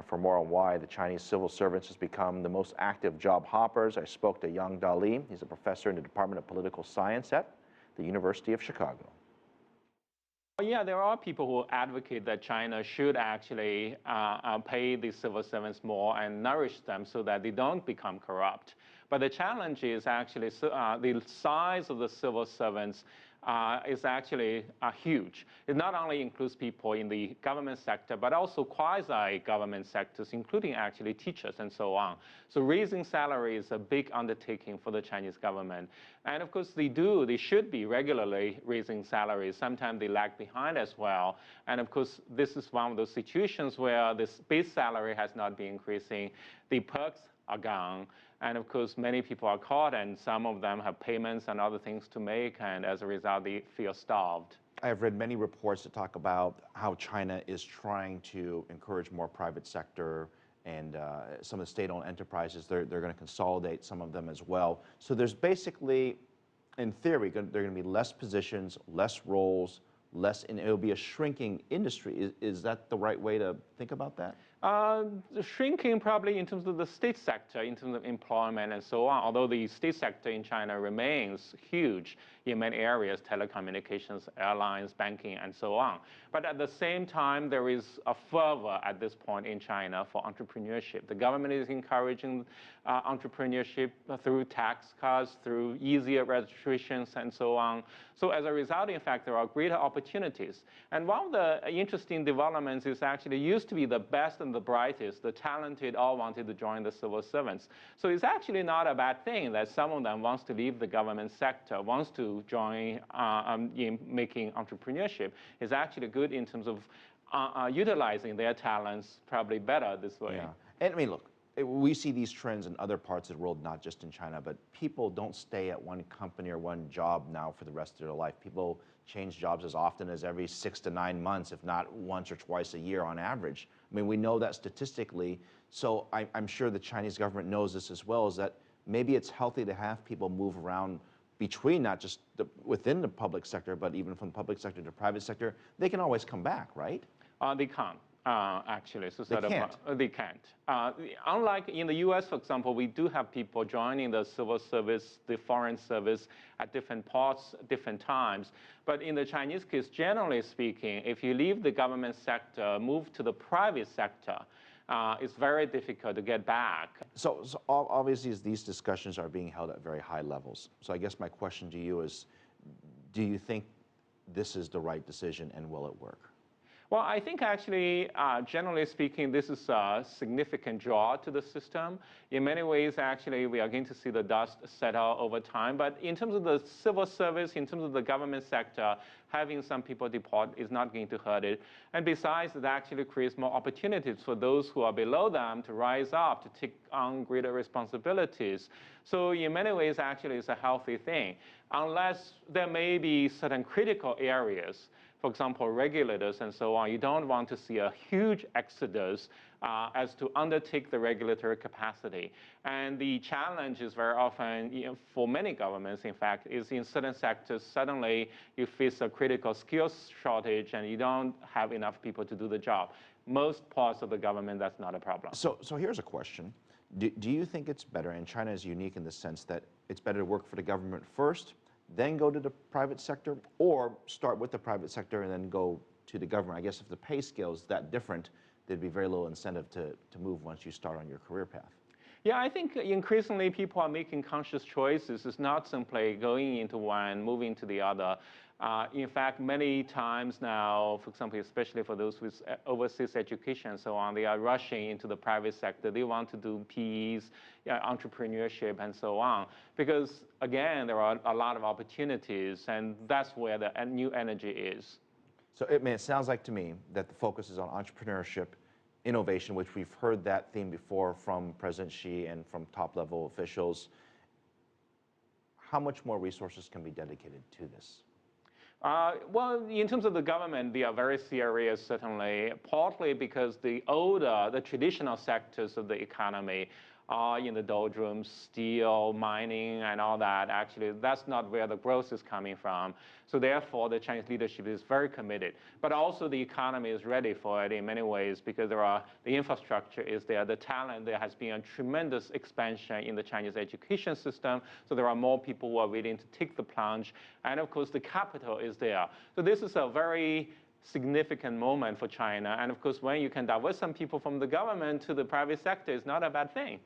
For more on why the Chinese civil servants has become the most active job hoppers, I spoke to Yang Dali. He's a professor in the Department of Political Science at the University of Chicago. Yeah, there are people who advocate that China should actually pay the civil servants more and nourish them so that they don't become corrupt. But the challenge is actually the size of the civil servants is actually huge. It not only includes people in the government sector, but also quasi-government sectors, including actually teachers and so on. So raising salary is a big undertaking for the Chinese government. And of course, they should be regularly raising salaries. Sometimes they lag behind as well. And of course, this is one of those situations where the base salary has not been increasing. The perks are gone. And of course, many people are caught, and some of them have payments and other things to make, and as a result, they feel starved. I have read many reports that talk about how China is trying to encourage more private sector, and some of the state-owned enterprises, they're going to consolidate some of them as well. So there's basically, in theory, there are going to be less positions, less roles, it'll be a shrinking industry. Is that the right way to think about that? Shrinking probably in terms of the state sector, in terms of employment and so on, although the state sector in China remains huge in many areas, telecommunications, airlines, banking, and so on. But at the same time, there is a fervor at this point in China for entrepreneurship. The government is encouraging entrepreneurship through tax cuts, through easier registrations, and so on. So as a result, in fact, there are greater opportunities. And one of the interesting developments is actually used to be the best and the brightest, the talented all wanted to join the civil servants. So it's actually not a bad thing that some of them wants to leave the government sector, wants to join in making entrepreneurship. It's actually good in terms of utilizing their talents probably better this way. Yeah. And I mean, look, we see these trends in other parts of the world, not just in China, but people don't stay at one company or one job now for the rest of their life. People change jobs as often as every 6 to 9 months, if not once or twice a year on average. I mean, we know that statistically, so I'm sure the Chinese government knows this as well, is that maybe it's healthy to have people move around between not just within the public sector, but even from the public sector to private sector. They can always come back, right? They can't. Actually, so they can't. They can't. Unlike in the U.S., for example, we do have people joining the civil service, the foreign service at different parts, different times. But in the Chinese case, generally speaking, if you leave the government sector, move to the private sector, it's very difficult to get back. So obviously, these discussions are being held at very high levels. So I guess my question to you is, do you think this is the right decision, and will it work? Well, I think actually, generally speaking, this is a significant draw to the system. In many ways, actually, we are going to see the dust settle over time. But in terms of the civil service, in terms of the government sector, having some people depart is not going to hurt it. And besides, it actually creates more opportunities for those who are below them to rise up, to take on greater responsibilities. So in many ways, actually, it's a healthy thing, unless there may be certain critical areas. For example, regulators and so on, you don't want to see a huge exodus as to undertake the regulatory capacity. And the challenge is very often, for many governments, in fact, is in certain sectors, suddenly you face a critical skills shortage and you don't have enough people to do the job. Most parts of the government, that's not a problem. So here's a question. Do you think it's better, and China is unique in the sense that it's better to work for the government first, then go to the private sector, or start with the private sector and then go to the government? I guess if the pay scale is that different, there'd be very little incentive to move once you start on your career path. Yeah, I think increasingly people are making conscious choices. It's not simply going into one, moving to the other. In fact, many times now, for example, especially for those with overseas education and so on, they are rushing into the private sector. They want to do PEs, entrepreneurship, and so on. Because, again, there are a lot of opportunities, and that's where the new energy is. So it sounds like to me that the focus is on entrepreneurship, innovation, which we've heard that theme before from President Xi and from top-level officials. How much more resources can be dedicated to this? Well, in terms of the government, they are very serious, certainly, partly because the traditional sectors of the economy are in the doldrums, steel, mining, and all that. Actually, that's not where the growth is coming from. So therefore, the Chinese leadership is very committed. But also the economy is ready for it in many ways because the infrastructure is there, the talent. There has been a tremendous expansion in the Chinese education system. So there are more people who are willing to take the plunge. And of course, the capital is there. So this is a very significant moment for China. And of course, when you can divert some people from the government to the private sector, it's not a bad thing.